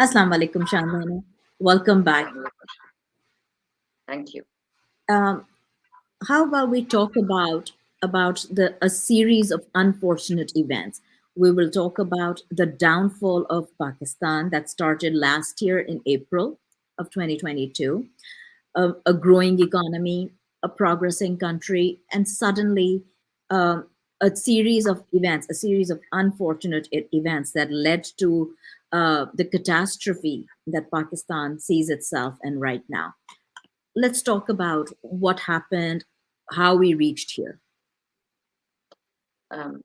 Assalamu alaikum, Shandana. Welcome back. Thank you. Um, how about we talk about the a series of unfortunate events? We will talk about the downfall of Pakistan that started last year in April of 2022, a growing economy, a progressing country, and suddenly um, a series of unfortunate events that led to the catastrophe that Pakistan sees itself in right now. Let's talk about what happened, how we reached here.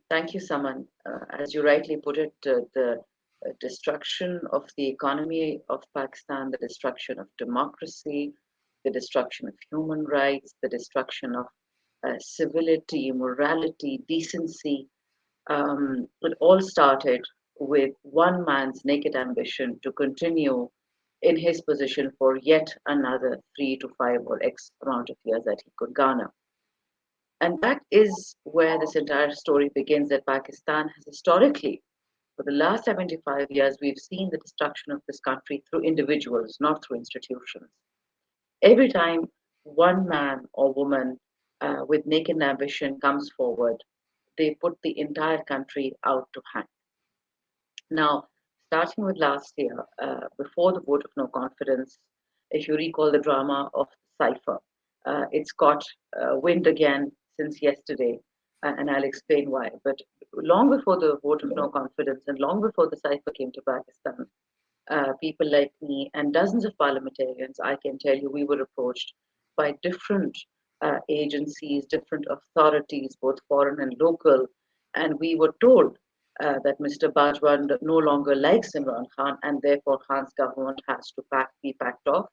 Thank you, Saman. As you rightly put it, the destruction of the economy of Pakistan, the destruction of democracy, the destruction of human rights, the destruction of civility, morality, decency, it all started with one man's naked ambition to continue in his position for yet another 3 to 5 or X amount of years that he could garner. And that is where this entire story begins, that Pakistan has historically, for the last 75 years, we've seen the destruction of this country through individuals, not through institutions. Every time one man or woman with naked ambition comes forward, they put the entire country out to hang. Now, starting with last year, before the vote of no confidence, if you recall the drama of cipher, it's got wind again since yesterday, and I'll explain why. But long before the vote of no confidence and long before the cipher came to Pakistan, people like me and dozens of parliamentarians, I can tell you, we were approached by different agencies, different authorities, both foreign and local, and we were told that Mr. Bajwa no longer likes Imran Khan, and therefore Khan's government has to be packed off,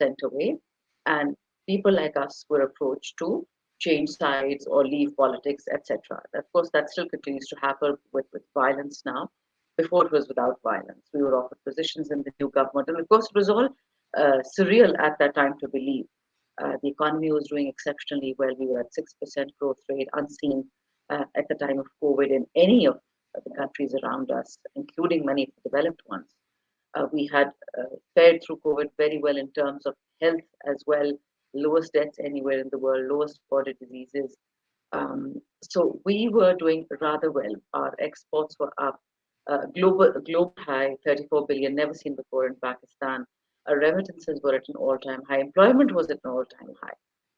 sent away, and people like us were approached to change sides or leave politics, etc. Of course, that still continues to happen with violence now. Before it was without violence. We were offered positions in the new government. And of course, it was all surreal at that time to believe. The economy was doing exceptionally well. We were at 6% growth rate, unseen at the time of COVID in any of the countries around us, including many of the developed ones. We had fared through COVID very well in terms of health as well, lowest deaths anywhere in the world, lowest reported diseases. So we were doing rather well. Our exports were up. Global high, 34 billion, never seen before in Pakistan. Our remittances were at an all-time high. Employment was at an all-time high.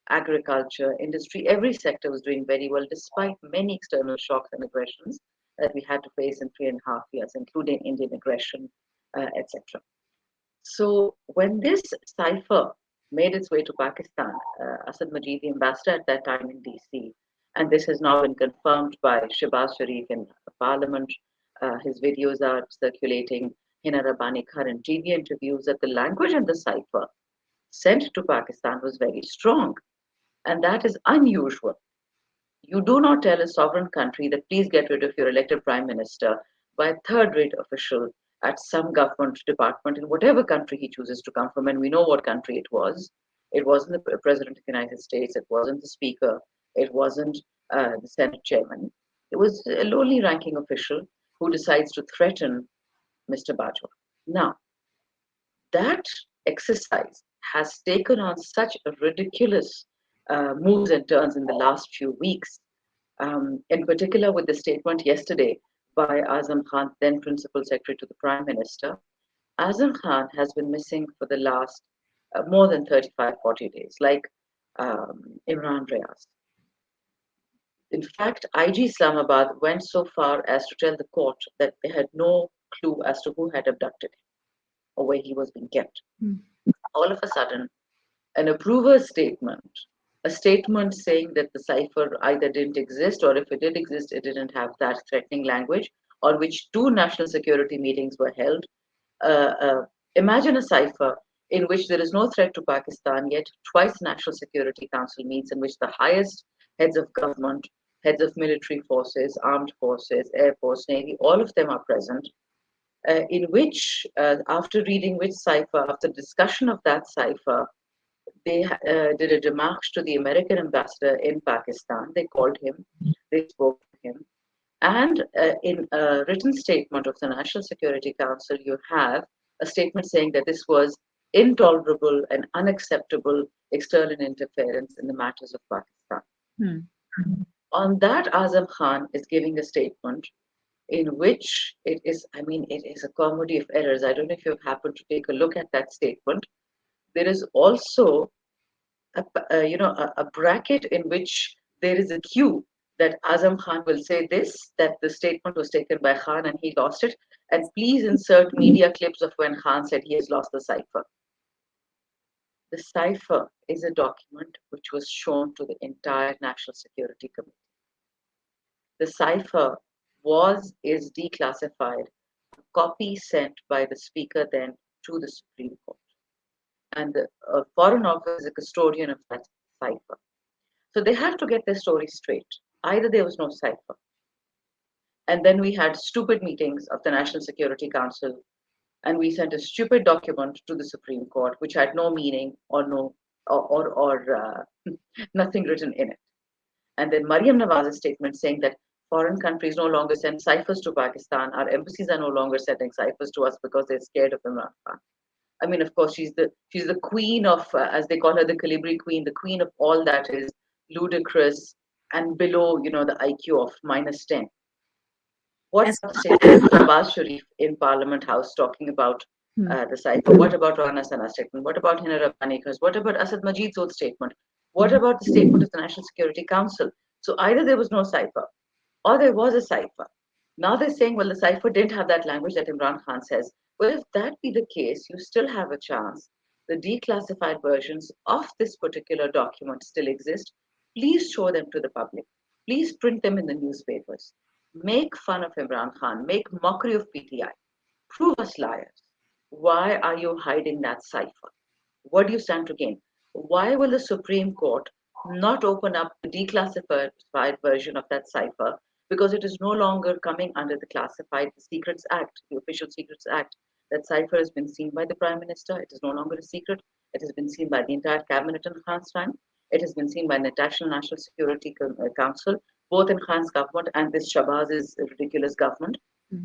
Agriculture, industry, every sector was doing very well, despite many external shocks and aggressions that we had to face in 3.5 years, including Indian aggression, etc. So when this cipher made its way to Pakistan, Asad Majid, the ambassador at that time in DC, and this has now been confirmed by Shehbaz Sharif in Parliament. His videos are circulating. Hina Rabbani current TV interviews that the language in the cipher sent to Pakistan was very strong, and that is unusual. You do not tell a sovereign country that please get rid of your elected prime minister by a third rate official at some government department in whatever country he chooses to come from. And we know what country it was. It wasn't the President of the United States, it wasn't the Speaker, it wasn't the Senate Chairman. It was a lowly ranking official who decides to threaten Mr. Bajwa. Now, that exercise has taken on such ridiculous moves and turns in the last few weeks, in particular with the statement yesterday by Azam Khan, then Principal Secretary to the Prime Minister. Azam Khan has been missing for the last more than 35, 40 days, like Imran Rayas. In fact, IG Islamabad went so far as to tell the court that they had no clue as to who had abducted him or where he was being kept. All of a sudden, an approver statement, a statement saying that the cipher either didn't exist or if it did exist, it didn't have that threatening language, on which two national security meetings were held. Uh, uh, Imagine a cipher in which there is no threat to Pakistan, yet twice National Security Council meets in which the highest heads of government, heads of military forces, armed forces, air force, navy, all of them are present. In which, after reading which cipher, after discussion of that cipher, they did a démarche to the American ambassador in Pakistan. They called him, they spoke to him. And in a written statement of the National Security Council, you have a statement saying that this was intolerable and unacceptable external interference in the matters of Pakistan. Hmm. On that, Azam Khan is giving a statement in which it is, I mean, it is a comedy of errors. I don't know if you've happened to take a look at that statement. There is also a bracket in which there is a cue that Azam Khan will say this, that the statement was taken by Khan and he lost it. And please insert media clips of when Khan said he has lost the cipher. The cipher is a document which was shown to the entire National Security Committee. The cipher is declassified, a copy sent by the speaker then to the Supreme Court. And the Foreign Office is a custodian of that cipher. So they have to get their story straight. Either there was no cipher, and then we had stupid meetings of the National Security Council, and we sent a stupid document to the Supreme Court, which had no meaning or no or nothing written in it. And then Mariam Nawaz's statement saying that foreign countries no longer send ciphers to Pakistan, our embassies are no longer sending ciphers to us because they're scared of Imran Khan. I mean, of course, she's the queen of, as they call her, the Calibri queen, the queen of all that is ludicrous and below, the IQ of -10. What As about the statement of Nawaz Sharif in Parliament House talking about hmm. the cipher? What about Rana Sana's statement? What about Hina Rabbani? What about Asad Majid's old statement? What Mhm. about the statement of the National Security Council? So either there was no cipher or there was a cipher. Now they're saying, well, the cipher didn't have that language that Imran Khan says. Well, if that be the case, you still have a chance. The declassified versions of this particular document still exist. Please show them to the public. Please print them in the newspapers. Make fun of Imran Khan. Make mockery of PTI. Prove us liars. Why are you hiding that cipher? What do you stand to gain? Why will the Supreme Court not open up the declassified version of that cipher? Because it is no longer coming under the Classified Secrets Act, the Official Secrets Act. That cipher has been seen by the Prime Minister. It is no longer a secret. It has been seen by the entire cabinet in Khan's time. It has been seen by the National Security Council, both in Khan's government and this Shabaz's ridiculous government.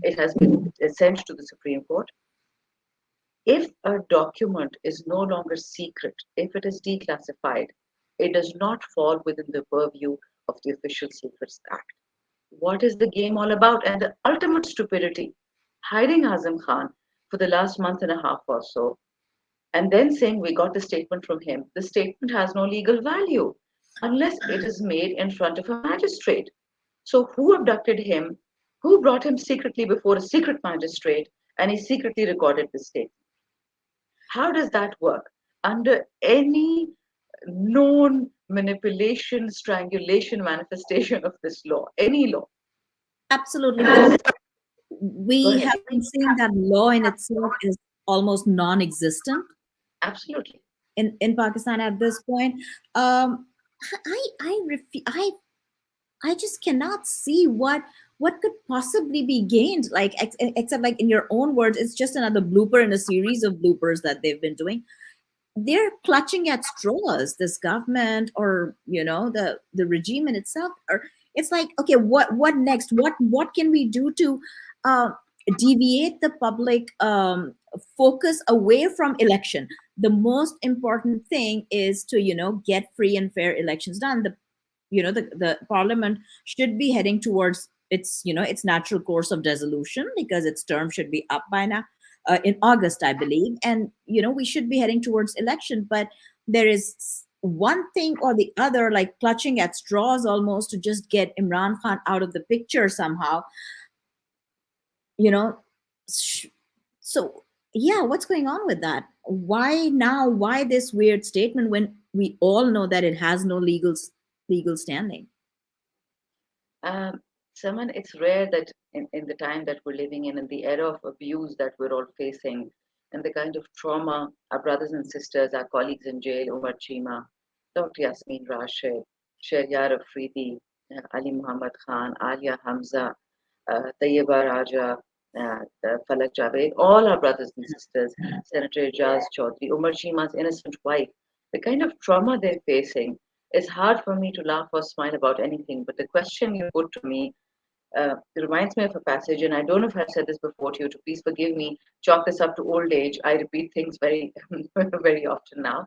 It has been sent to the Supreme Court. If a document is no longer secret, if it is declassified, it does not fall within the purview of the Official Secrets Act. What is the game all about? And the ultimate stupidity, hiding Azam Khan for the last month and a half or so, and then saying we got the statement from him. The statement has no legal value unless it is made in front of a magistrate. So, who abducted him? Who brought him secretly before a secret magistrate? And he secretly recorded the statement. How does that work? Under any known manipulation, strangulation, manifestation of this law, any law. Absolutely, but Go we ahead. have been seeing that law in itself is almost non-existent Absolutely. in Pakistan at this point. Um, I just cannot see what could possibly be gained. Like except like in your own words, it's just another blooper in a series of bloopers that they've been doing. They're clutching at straws, this government or the regime in itself. Or it's like, okay, what next? What can we do to uh, deviate the public focus away from election? The most important thing is to get free and fair elections done. The parliament should be heading towards its natural course of dissolution, because its term should be up by now, in August, I believe. And we should be heading towards election, but there is one thing or the other, like clutching at straws almost, to just get Imran Khan out of the picture somehow. you know sh- so yeah, what's going on with that? Why now? Why this weird statement when we all know that it has no legal standing? Um, Someone, it's rare that in the time that we're living in the era of abuse that we're all facing, and the kind of trauma our brothers and sisters, our colleagues in jail, Umar Chima, Dr. Yasmin Rashid, Sharyar Afridi, Ali Muhammad Khan, Alia Hamza, Tayyiba Raja, Falak Javed, all our brothers and sisters, Senator Ijaz Chaudhry, Umar Chima's innocent wife, the kind of trauma they're facing, it's hard for me to laugh or smile about anything. But the question you put to me, It reminds me of a passage, and I don't know if I've said this before to you, to please forgive me, chalk this up to old age. I repeat things very, very often now.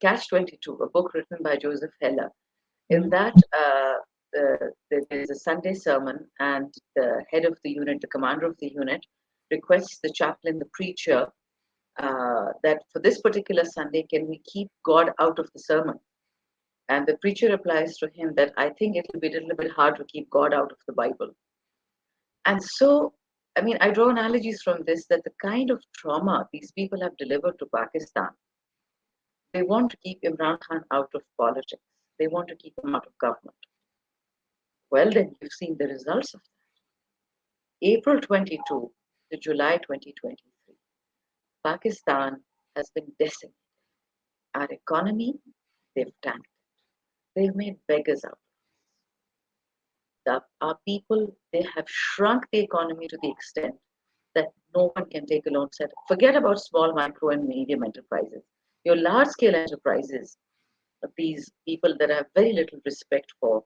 Catch 22, a book written by Joseph Heller. In that, there's a Sunday sermon, and the head of the unit, the commander of the unit, requests the chaplain, the preacher, that for this particular Sunday, can we keep God out of the sermon? And the preacher replies to him that I think it'll be a little bit hard to keep God out of the Bible. And so, I mean, I draw analogies from this, that the kind of trauma these people have delivered to Pakistan, they want to keep Imran Khan out of politics. They want to keep him out of government. Well, then you've seen the results of that. April 22 to July 2023, Pakistan has been decimated. Our economy, they've tanked. They've made beggars out of us. Our people, they have shrunk the economy to the extent that no one can take a loan set. Forget about small, micro, and medium enterprises. Your large scale enterprises, these people that I have very little respect for,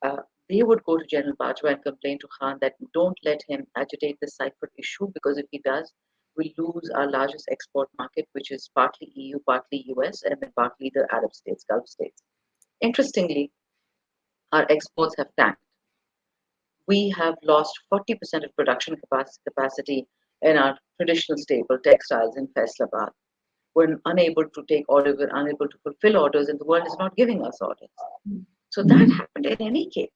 uh, they would go to General Bajwa and complain to Khan that don't let him agitate the cipher issue, because if he does, we'll lose our largest export market, which is partly EU, partly US, and then partly the Arab states, Gulf states. Interestingly, our exports have tanked. We have lost 40% of production capacity in our traditional staple textiles in Faisalabad. We're unable to take orders, we're unable to fulfill orders, and the world is not giving us orders. So that happened in any case.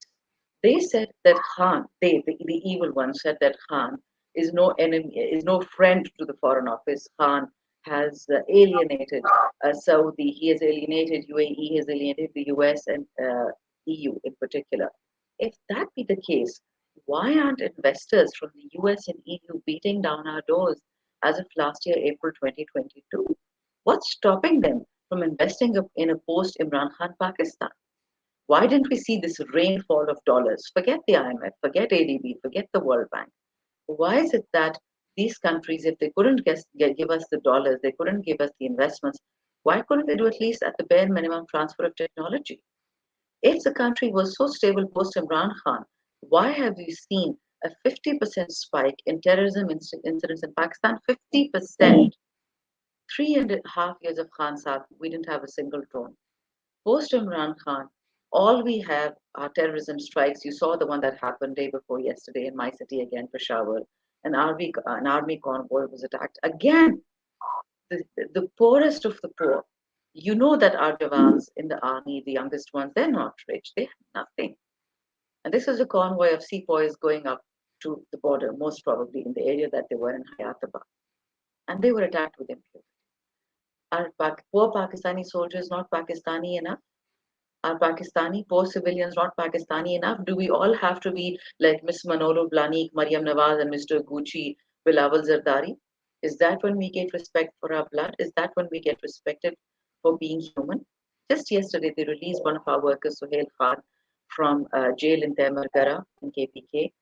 They said that Khan, the evil ones said that Khan is no enemy, is no friend to the Foreign Office. Khan has alienated Saudi, he has alienated UAE, he has alienated the US and EU in particular. If that be the case, why aren't investors from the US and EU beating down our doors as of last year, April 2022? What's stopping them from investing in a post Imran Khan Pakistan? Why didn't we see this rainfall of dollars? Forget the IMF, forget ADB, forget the World Bank. Why is it that these countries, if they couldn't give us the dollars, they couldn't give us the investments, why couldn't they do at least at the bare minimum transfer of technology? If the country was so stable post Imran Khan, why have we seen a 50% spike in terrorism incidents in Pakistan? 50%. 3.5 years of Khan Saab, we didn't have a single drone. Post Imran Khan, all we have are terrorism strikes. You saw the one that happened day before yesterday in my city again, Peshawar. An army convoy was attacked. Again, the poorest of the poor. You know that our jawans in the army, the youngest ones, they're not rich. They have nothing. And this was a convoy of sepoys going up to the border, most probably in the area that they were in Hayatabad. And they were attacked with impunity. Are poor Pakistani soldiers not Pakistani enough? Are Pakistani poor civilians not Pakistani enough? Do we all have to be like Miss Manolo Blahnik, Mariam Nawaz, and Mr. Gucci, Bilawal Zardari? Is that when we get respect for our blood? Is that when we get respected for being human? Just yesterday, they released one of our workers, Suhail Khan, from jail in Temergara in KPK.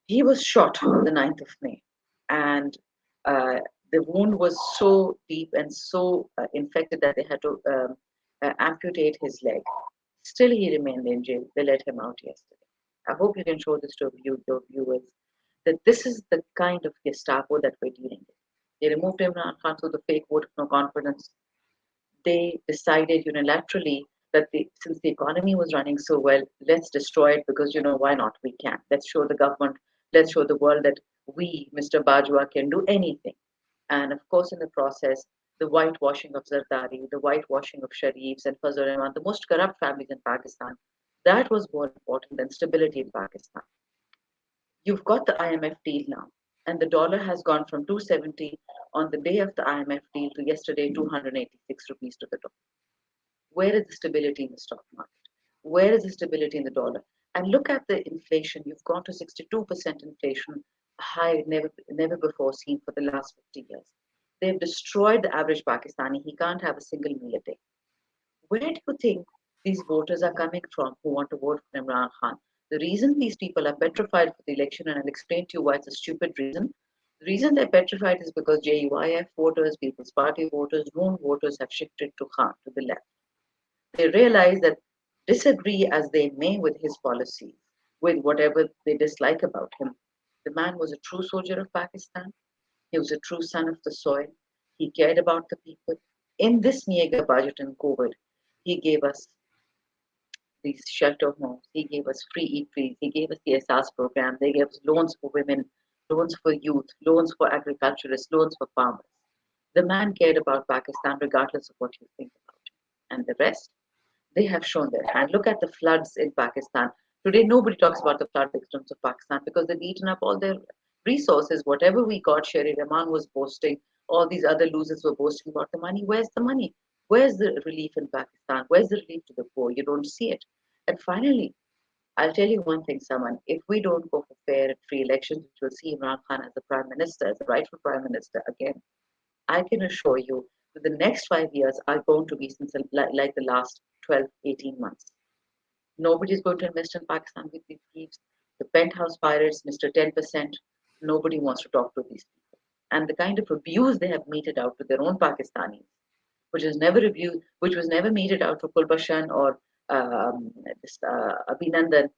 He was shot on the 9th of May, and uh, the wound was so deep and so infected that they had to amputate his leg. Still, he remained in jail. They let him out yesterday. I hope you can show this to your viewers, that this is the kind of Gestapo that we're dealing with. They removed Imran Khan through the fake vote of no confidence. They decided unilaterally that since the economy was running so well, let's destroy it, because why not? We can. Let's show the government, let's show the world that we, Mr. Bajwa, can do anything. And of course, in the process, the whitewashing of Zardari, the whitewashing of Sharifs and Fazl Rahman, the most corrupt families in Pakistan, that was more important than stability in Pakistan. You've got the IMF deal now, and the dollar has gone from 270 on the day of the IMF deal to yesterday 286 rupees to the dollar. Where is the stability in the stock market? Where is the stability in the dollar? And look at the inflation. You've gone to 62% inflation, a high never before seen for the last 50 years. They've destroyed the average Pakistani. He can't have a single meal a day. Where do you think these voters are coming from who want to vote for Imran Khan? The reason these people are petrified for the election, and I'll explain to you why it's a stupid reason. The reason they're petrified is because JUIF voters, People's Party voters, Noon voters have shifted to Khan, to the left. They realize that, disagree as they may with his policies, with whatever they dislike about him. The man was a true soldier of Pakistan. He was a true son of the soil. He cared about the people. In this meager budget and COVID, he gave us these shelter homes. He gave us free eat freeze. He gave us the SARS program. They gave us loans for women, loans for youth, loans for agriculturists, loans for farmers. The man cared about Pakistan regardless of what you think about him. And the rest, they have shown their hand. Look at the floods in Pakistan. Today, nobody talks about the flood victims of Pakistan because they've eaten up all their resources. Whatever we got, Sherry Rahman was boasting, all these other losers were boasting about the money. Where's the money? Where's the relief in Pakistan? Where's the relief to the poor? You don't see it. And finally, I'll tell you one thing, Saman. If we don't go for fair and free elections, which will see Imran Khan as the prime minister, as the rightful prime minister again, I can assure you that the next 5 years are going to be since like the last 12, 18 months. Nobody's going to invest in Pakistan with these thieves. The penthouse pirates, Mr. 10%, nobody wants to talk to these people. And the kind of abuse they have meted out to their own Pakistanis, which was never meted out for Kulbashan or this, Abhinandan,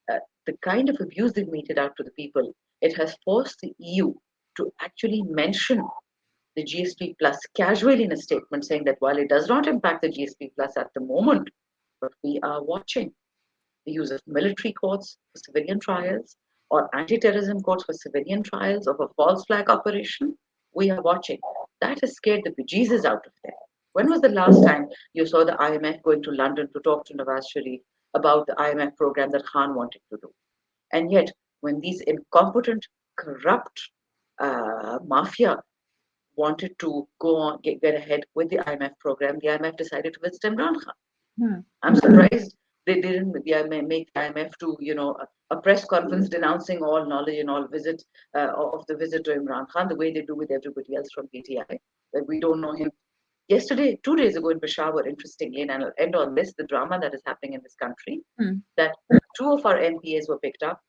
the kind of abuse they've meted out to the people, it has forced the EU to actually mention the GSP Plus casually in a statement saying that while it does not impact the GSP Plus at the moment, but we are watching the use of military courts for civilian trials or anti-terrorism courts for civilian trials of a false flag operation. We are watching. That has scared the bejesus out of them. When was the last time you saw the IMF going to London to talk to Nawaz Sharif about the IMF program that Khan wanted to do? And yet, when these incompetent, corrupt mafia wanted to go on, get ahead with the IMF program, the IMF decided to visit Imran Khan. Hmm. I'm surprised they didn't make the IMF to, a press conference denouncing all knowledge and all visit of the visit to Imran Khan, the way they do with everybody else from PTI, that we don't know him. Yesterday, 2 days ago in Peshawar, interestingly, and I'll end on this, the drama that is happening in this country, Hmm. that two of our MPAs were picked up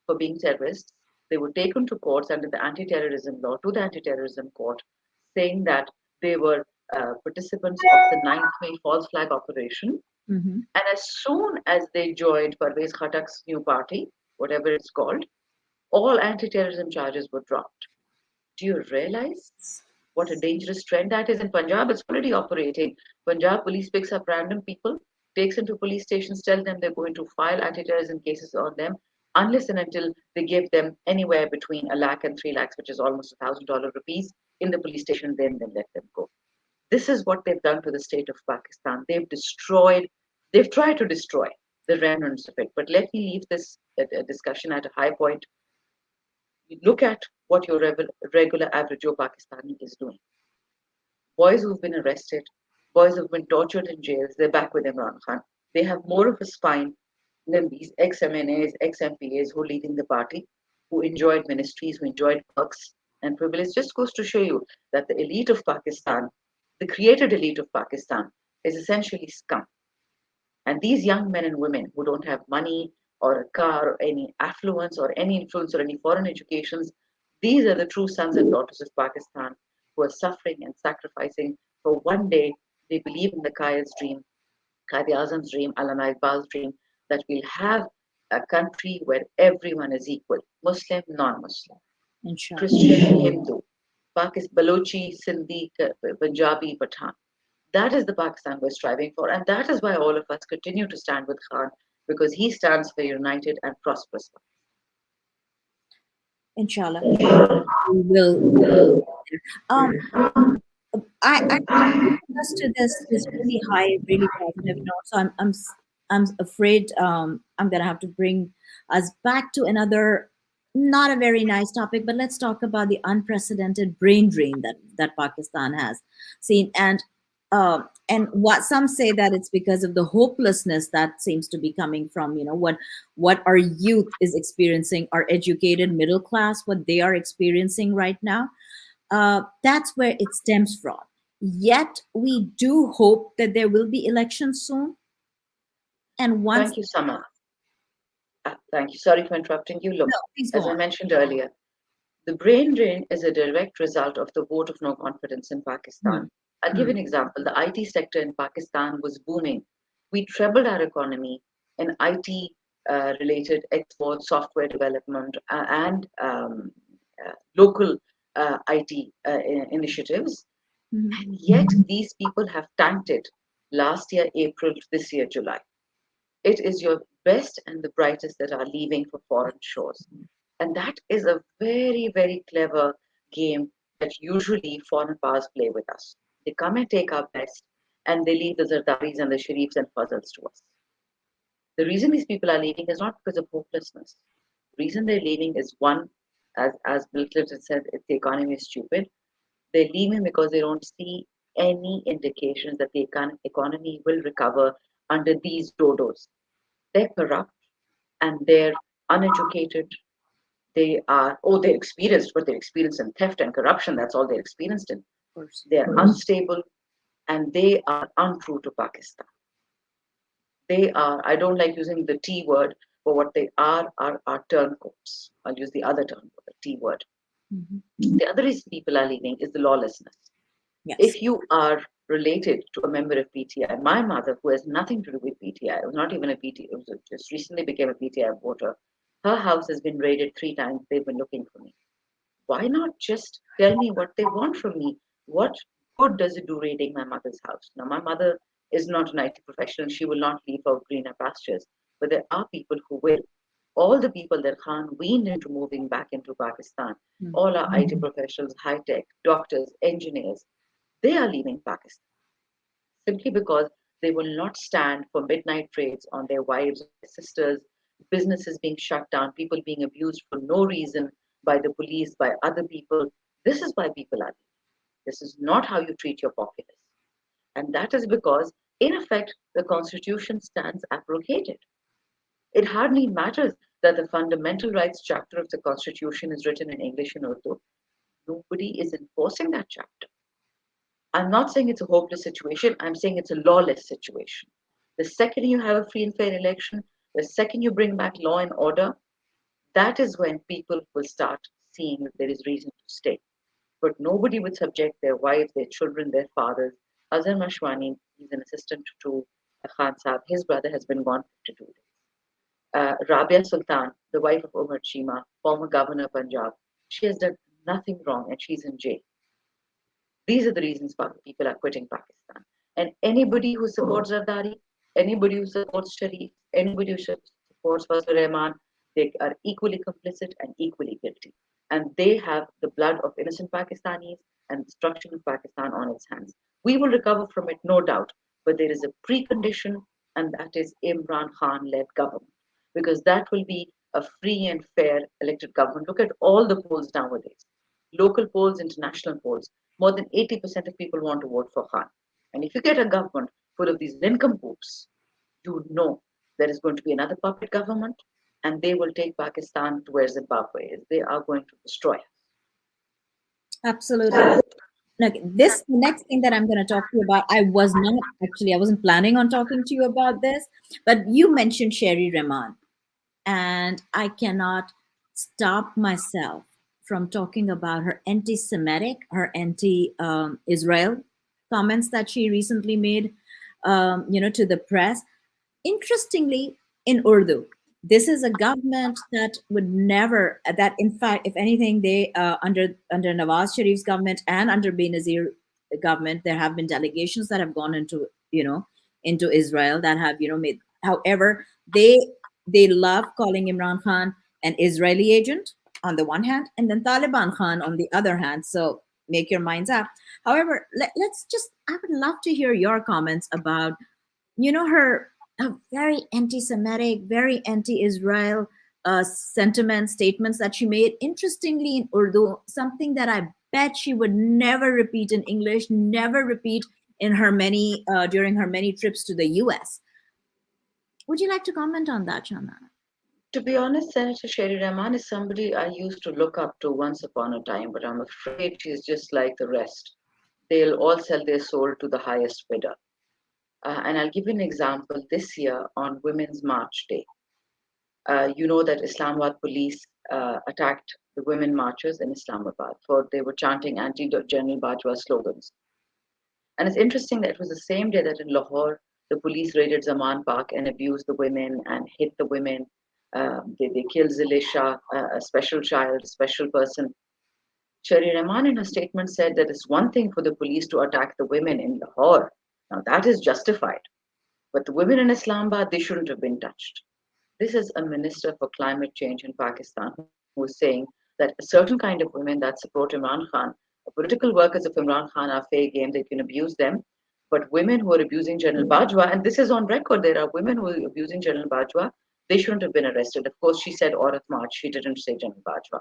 for being terrorists. They were taken to courts under the anti-terrorism law, to the anti-terrorism court, saying that they were participants of the 9th May false flag operation. Mm-hmm. And as soon as they joined Parvez Khatak's new party, whatever it's called, all anti-terrorism charges were dropped. Do you realize what a dangerous trend that is? In Punjab, it's already operating. Punjab police picks up random people, takes them to police stations, tells them they're going to file anti-terrorism cases on them, unless and until they give them anywhere between a lakh and 3 lakhs, which is almost $1,000 rupees, in the police station, then let them go. This is what they've done to the state of Pakistan. They've tried to destroy the remnants of it. But let me leave this discussion at a high point. You look at what your regular average Joe Pakistani is doing. Boys who've been arrested, boys who've been tortured in jails, they're back with Imran Khan. They have more of a spine than these ex-MNAs, ex-MPAs who are leading the party, who enjoyed ministries, who enjoyed perks and privilege. Just goes to show you that the elite of Pakistan, the created elite of Pakistan, is essentially scum. And these young men and women who don't have money or a car or any affluence or any influence or any foreign educations, these are the true sons and daughters of Pakistan who are suffering and sacrificing for one day. They believe in the Qaid's dream, Qaid Azam's dream, Allama Iqbal's dream, that we'll have a country where everyone is equal, Muslim, non-Muslim, Inshallah. Christian, Hindu, Pakistan, Balochi, Sindhi, Punjabi, Pathan. That is the Pakistan we're striving for, and that is why all of us continue to stand with Khan, because he stands for united and prosperous. Inshallah. We will. Um, I took us to this really high, really positive note. So I'm afraid I'm gonna have to bring us back to another not a very nice topic, but let's talk about the unprecedented brain drain that Pakistan has seen, and what some say that it's because of the hopelessness that seems to be coming from what our youth is experiencing, our educated middle class, what they are experiencing right now. That's where it stems from. Yet we do hope that there will be elections soon. And once, Thank you, Sama. Thank you. Sorry for interrupting you. Look, no, please go as I on. mentioned earlier, the brain drain is a direct result of the vote of no confidence in Hmm. Pakistan. I'll give you an example. The IT sector in Pakistan was booming. We trebled our economy in IT related export, software development, and local IT initiatives. Mhm. And yet, these people have tanked it last year, April, this year, July. It is your best and the brightest that are leaving for foreign shores. And that is a very, very clever game that usually foreign powers play with us. They come and take our best and they leave the Zardaris and the Sharifs and Fazals to us. The reason these people are leaving is not because of hopelessness. The reason they're leaving is one, as Bill Clinton said, if the economy is stupid. They're leaving because they don't see any indications that the economy will recover under these dodos. They're corrupt and they're uneducated. They're experienced, but they're experienced in theft and corruption. That's all they're experienced in. Of course. They're unstable and they are untrue to Pakistan. They are, I don't like using the T word, but what they are turncoats. I'll use the other term, the T word. Mhm. The other reason people are leaving is the lawlessness. Yes. If you are related to a member of PTI, my mother, who has nothing to do with PTI, was not even a PTI, just recently became a PTI voter, her house has been raided 3 times. They've been looking for me. Why not just tell me what they want from me? What good does it do raiding my mother's house? Now, my mother is not an IT professional. She will not leave for greener pastures. But there are people who will. All the people that Khan weaned into moving back into Pakistan, Mhm. all our IT professionals, high tech, doctors, engineers, they are leaving Pakistan simply because they will not stand for midnight raids on their wives, their sisters, businesses being shut down, people being abused for no reason by the police, by other people. This is why people are leaving. This is not how you treat your populace. And that is because, in effect, the constitution stands abrogated. It hardly matters that the fundamental rights chapter of the constitution is written in English and Urdu. Nobody is enforcing that chapter. I'm not saying it's a hopeless situation. I'm saying it's a lawless situation. The second you have a free and fair election, the second you bring back law and order, that is when people will start seeing that there is reason to stay. But nobody would subject their wives, their children, their fathers. Azhar Mashwani, he's an assistant to Khan Saab. His brother has been gone 52 days. Rabia Sultan, the wife of Umar Chima, former governor of Punjab, she has done nothing wrong and she's in jail. These are the reasons why people are quitting Pakistan. And anybody who supports Zardari, anybody who supports Sharif, anybody who supports Fazlur Rahman, they are equally complicit and equally guilty. And they have the blood of innocent Pakistanis and destruction of Pakistan on its hands. We will recover from it, no doubt, but there is a precondition, and that is Imran Khan led government, because that will be a free and fair elected government. Look at all the polls nowadays, local polls, international polls. More than 80% of people want to vote for Khan. And if you get a government full of these nincompoops, you know there is going to be another puppet government and they will take Pakistan to where Zimbabwe is. They are going to destroy us. Absolutely. Look, this next thing that I'm going to talk to you about, I wasn't planning on talking to you about this, but you mentioned Sherry Rahman, and I cannot stop myself from talking about her anti-Semitic, her anti-Israel comments that she recently made, to the press. Interestingly, in Urdu, this is a government that would never, that in fact, if anything, they under Nawaz Sharif's government and under Benazir government, there have been delegations that have gone into Israel that have made. However, they love calling Imran Khan an Israeli agent on the one hand, and then Taliban Khan on the other hand. So make your minds up. However, let's just. I would love to hear your comments about her very anti-Semitic, very anti-Israel sentiment statements that she made. Interestingly, in Urdu, something that I bet she would never repeat in English, never repeat in her many during her many trips to the U.S. Would you like to comment on that, Shandana? To be honest, Senator Sherry Rahman is somebody I used to look up to once upon a time, but I'm afraid she's just like the rest. They'll all sell their soul to the highest bidder. And I'll give you an example. This year on Women's March Day, you know that Islamabad police attacked the women marchers in Islamabad for they were chanting anti-General Bajwa slogans. And it's interesting that it was the same day that in Lahore, The police raided Zaman Park and abused the women and hit the women. They killed Zilisha, a special child, a special person. Sherry Rahman in her statement said that it's one thing for the police to attack the women in Lahore. Now that is justified. But the women in Islamabad, they shouldn't have been touched. This is a minister for climate change in Pakistan who is saying that a certain kind of women that support Imran Khan, political workers of Imran Khan are fair game, they can abuse them. But women who are abusing General Bajwa, and this is on record, there are women who are abusing General Bajwa, they shouldn't have been arrested. Of course, she said Aurat March, she didn't say General Bajwa.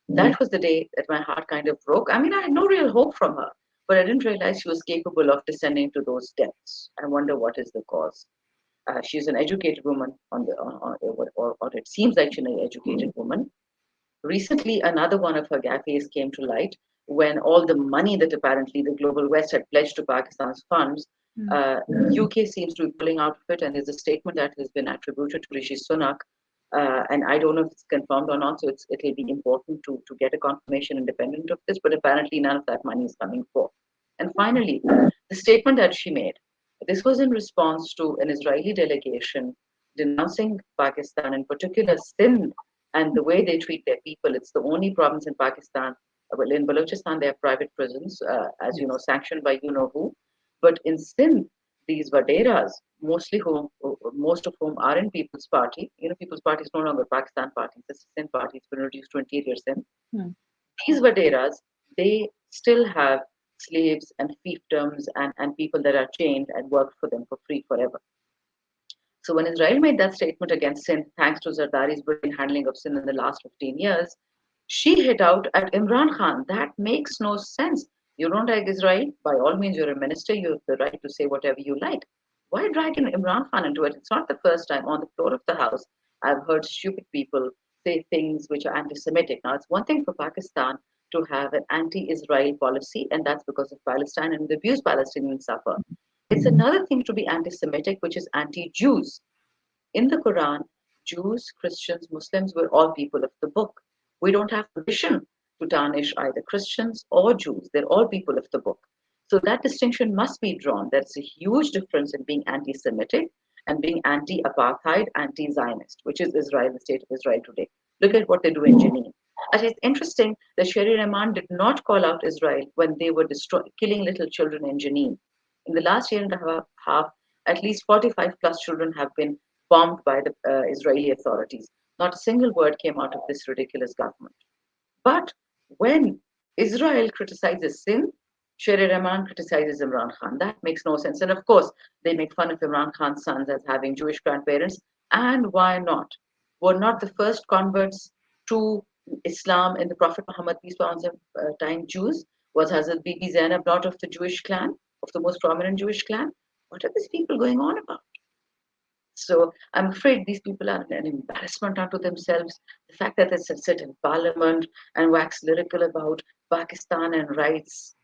That was the day that my heart kind of broke. I mean, I had no real hope from her, but I didn't realize she was capable of descending to those depths. I wonder what is the cause. She's an educated woman, or it seems like she's an educated woman. Recently, another one of her gaffes came to light when all the money that apparently the global West had pledged to Pakistan's funds, UK seems to be pulling out of it, and there's a statement that has been attributed to Rishi Sunak, and I don't know if it's confirmed or not, so it'll be important to get a confirmation independent of this, but apparently none of that money is coming forth. And finally, the statement that she made, this was in response to an Israeli delegation denouncing Pakistan, in particular Sindh, and the way they treat their people. It's the only province in Pakistan. Well, in Balochistan, they have private prisons, as you know, sanctioned by you know who. But in Sindh, these Vaderas, most of whom are in People's Party. You know, People's Party is no longer Pakistan Party. It's the Sindh Party. It's been reduced to interior Sindh. Hmm. These Vaderas, they still have slaves and fiefdoms and people that are chained and work for them for free forever. So when Israel made that statement against Sindh, thanks to Zardari's brilliant handling of Sindh in the last 15 years, she hit out at Imran Khan. That makes no sense. You don't like Israel? By all means, you're a minister. You have the right to say whatever you like. Why drag in Imran Khan into it? It's not the first time on the floor of the House I've heard stupid people say things which are anti Semitic. Now, it's one thing for Pakistan to have an anti Israel policy, and that's because of Palestine and the abuse Palestinians suffer. It's another thing to be anti Semitic, which is anti Jews. In the Quran, Jews, Christians, Muslims were all people of the book. We don't have permission to tarnish either Christians or Jews. They're all people of the book. So that distinction must be drawn. There's a huge difference in being anti Semitic and being anti apartheid, anti Zionist, which is Israel, the state of Israel today. Look at what they do in Jenin. And it's interesting that Sherry Rahman did not call out Israel when they were killing little children in Jenin. In the last year and a half, at least 45 plus children have been bombed by the Israeli authorities. Not a single word came out of this ridiculous government. But when Israel criticizes Sindh, Sherry Rahman criticizes Imran Khan. That makes no sense. And of course, they make fun of Imran Khan's sons as having Jewish grandparents. And why not? Were not the first converts to Islam in the Prophet Muhammad, peace be upon him, time Jews? Was Hazrat Bibi Zainab not of the Jewish clan, of the most prominent Jewish clan? What are these people going on about? So I'm afraid these people are an embarrassment unto themselves. The fact that they sit in parliament and wax lyrical about Pakistan and rights.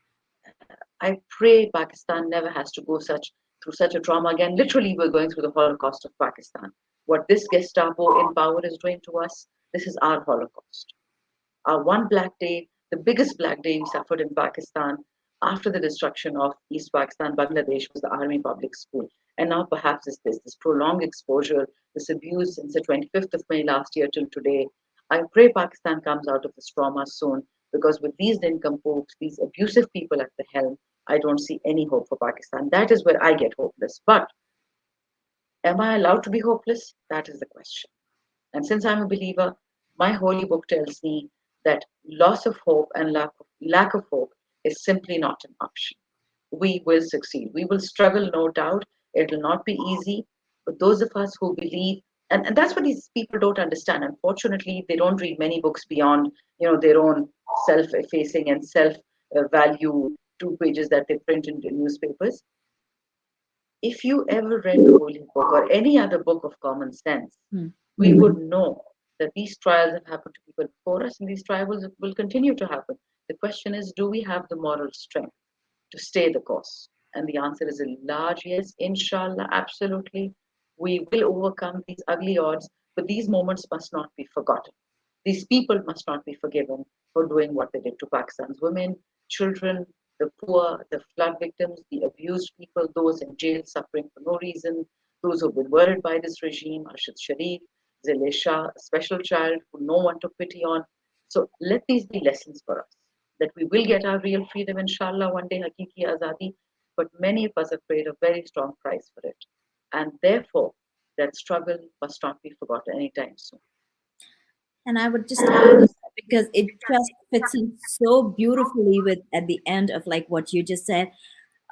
I pray Pakistan never has to go through such a trauma again. Literally, we're going through the Holocaust of Pakistan. What this Gestapo in power is doing to us, this is our Holocaust. Our one black day, the biggest black day we suffered in Pakistan after the destruction of East Pakistan, Bangladesh, was the Army Public School. And now perhaps it's this prolonged exposure, this abuse since the 25th of May last year till today. I pray Pakistan comes out of this trauma soon, because with these nincompoops, these abusive people at the helm, I don't see any hope for Pakistan. That is where I get hopeless. But am I allowed to be hopeless? That is the question. And since I'm a believer, my holy book tells me that loss of hope and lack of hope is simply not an option. We will succeed. We will struggle, no doubt. It will not be easy. But those of us who believe, and that's what these people don't understand. Unfortunately, they don't read many books beyond, their own self-effacing and self-value 2 pages that they print in the newspapers. If you ever read the Holy Book or any other book of common sense, we would know that these trials have happened to people before us and these trials will continue to happen. The question is, do we have the moral strength to stay the course? And the answer is a large yes, inshallah, absolutely. We will overcome these ugly odds, but these moments must not be forgotten. These people must not be forgiven for doing what they did to Pakistan's women, children, the poor, the flood victims, the abused people, those in jail suffering for no reason, those who've been murdered by this regime, Arshad Sharif, Zilay Shah, a special child who no one took pity on. So let these be lessons for us that we will get our real freedom, inshallah, one day, Hakiki Azadi, but many of us have paid a very strong price for it. And therefore, that struggle must not be forgotten anytime soon. And I would just add, because it just fits in so beautifully with at the end of like what you just said,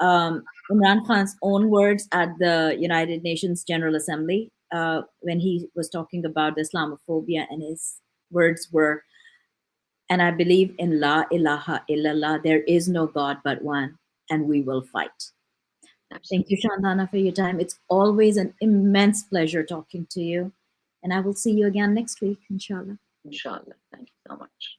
Imran Khan's own words at the United Nations General Assembly, when he was talking about Islamophobia, and his words were, "And I believe in La ilaha illallah, there is no God but one, and we will fight." Thank you, Absolutely. Shandana, for your time. It's always an immense pleasure talking to you. And I will see you again next week, inshallah. Inshallah. Thank you so much.